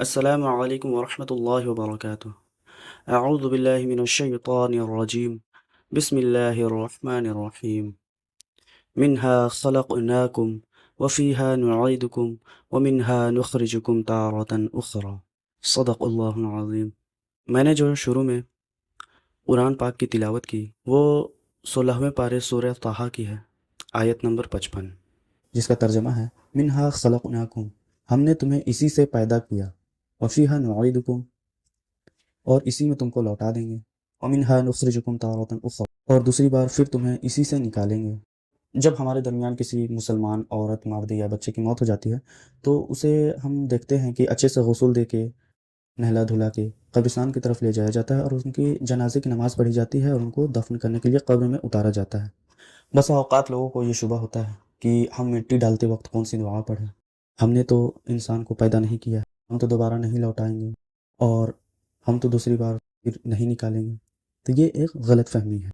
السلام علیکم ورحمۃ اللہ وبرکاتہ۔ اعوذ باللہ من الشیطان الرجیم، بسم اللہ الرحمن الرحیم۔ منها خلقناکم وفیہا نعیدکم ومنها نخرجکم تارة اخرى۔ صدق اللہ العظیم۔ میں نے جو شروع میں قرآن پاک کی تلاوت کی وہ 16ویں پارے سورہ طٰہٰ کی ہے، آیت نمبر 55، جس کا ترجمہ ہے منہا خلقناکم، ہم نے تمہیں اسی سے پیدا کیا، وفیہا نعیدکم، اور اسی میں تم کو لوٹا دیں گے، ومنہا نخرجکم تارۃ اخری، اور دوسری بار پھر تمہیں اسی سے نکالیں گے۔ جب ہمارے درمیان کسی مسلمان عورت، مرد یا بچے کی موت ہو جاتی ہے تو اسے ہم دیکھتے ہیں کہ اچھے سے غسل دے کے، نہلا دھلا کے قبرستان کی طرف لے جایا جاتا ہے اور ان کی جنازے کی نماز پڑھی جاتی ہے اور ان کو دفن کرنے کے لیے قبر میں اتارا جاتا ہے۔ بسا اوقات لوگوں کو یہ شبہ ہوتا ہے کہ ہم مٹی ڈالتے وقت کون سی دعا پڑھیں، ہم نے تو انسان کو پیدا نہیں کیا، ہم تو دوبارہ نہیں لوٹائیں گے اور ہم تو دوسری بار پھر نہیں نکالیں گے۔ تو یہ ایک غلط فہمی ہے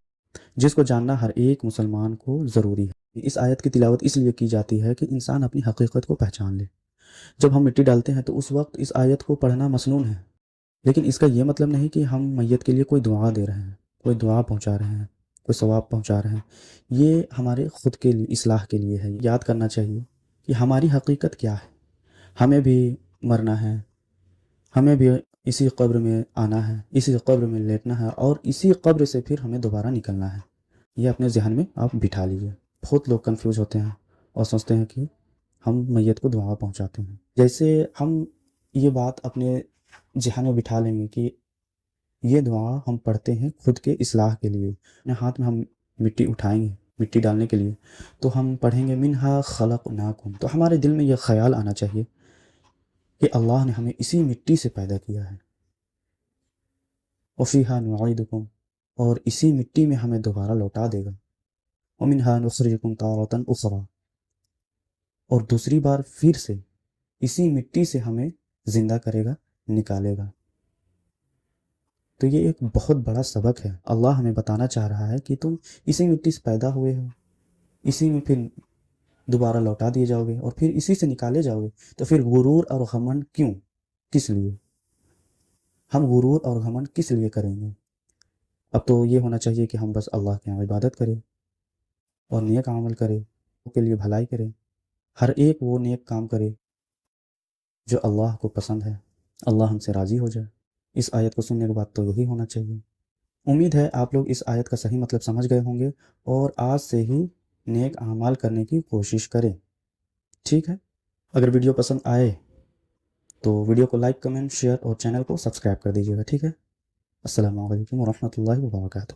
جس کو جاننا ہر ایک مسلمان کو ضروری ہے۔ اس آیت کی تلاوت اس لیے کی جاتی ہے کہ انسان اپنی حقیقت کو پہچان لے۔ جب ہم مٹی ڈالتے ہیں تو اس وقت اس آیت کو پڑھنا مسنون ہے، لیکن اس کا یہ مطلب نہیں کہ ہم میت کے لیے کوئی دعا دے رہے ہیں، کوئی دعا پہنچا رہے ہیں، کوئی ثواب پہنچا رہے ہیں۔ یہ ہمارے خود کے لیے، اصلاح کے لیے ہے۔ یاد کرنا چاہیے کہ ہماری حقیقت کیا ہے، ہمیں بھی مرنا ہے، ہمیں بھی اسی قبر میں آنا ہے، اسی قبر میں لیٹنا ہے اور اسی قبر سے پھر ہمیں دوبارہ نکلنا ہے۔ یہ اپنے ذہن میں آپ بٹھا لیجئے۔ بہت لوگ کنفیوز ہوتے ہیں اور سوچتے ہیں کہ ہم میت کو دعا پہنچاتے ہیں۔ جیسے ہم یہ بات اپنے ذہن میں بٹھا لیں گے کہ یہ دعا ہم پڑھتے ہیں خود کے اصلاح کے لیے، اپنے ہاتھ میں ہم مٹی اٹھائیں گے مٹی ڈالنے کے لیے تو ہم پڑھیں گے منہا خلقناکم، تو ہمارے دل میں یہ خیال آنا چاہیے کہ اللہ نے ہمیں اسی مٹی سے پیدا کیا ہے، وفیہا نعیدکم، اور اسی مٹی میں ہمیں دوبارہ لوٹا دے گا، ومنہا نخرجکم تارۃ اخری، اور دوسری بار پھر سے اسی مٹی سے ہمیں زندہ کرے گا، نکالے گا۔ تو یہ ایک بہت بڑا سبق ہے۔ اللہ ہمیں بتانا چاہ رہا ہے کہ تم اسی مٹی سے پیدا ہوئے ہو، اسی میں پھر دوبارہ لوٹا دیے جاؤ گے اور پھر اسی سے نکالے جاؤ گے، تو پھر غرور اور گھمنڈ کیوں؟ کس لیے ہم غرور اور گھمنڈ کس لیے کریں گے؟ اب تو یہ ہونا چاہیے کہ ہم بس اللہ کی عبادت کریں اور نیک عمل کریں، اس کے لیے بھلائی کریں، ہر ایک وہ نیک کام کرے جو اللہ کو پسند ہے، اللہ ہم سے راضی ہو جائے۔ اس آیت کو سننے کے بعد تو یہی ہونا چاہیے۔ امید ہے آپ لوگ اس آیت کا صحیح مطلب سمجھ گئے ہوں گے اور آج سے ہی نیک اعمال کرنے کی کوشش کریں، ٹھیک ہے؟ اگر ویڈیو پسند آئے تو ویڈیو کو لائک، کمنٹ، شیئر اور چینل کو سبسکرائب کر دیجیے گا، ٹھیک ہے؟ السلام علیکم ورحمۃ اللہ وبرکاتہ۔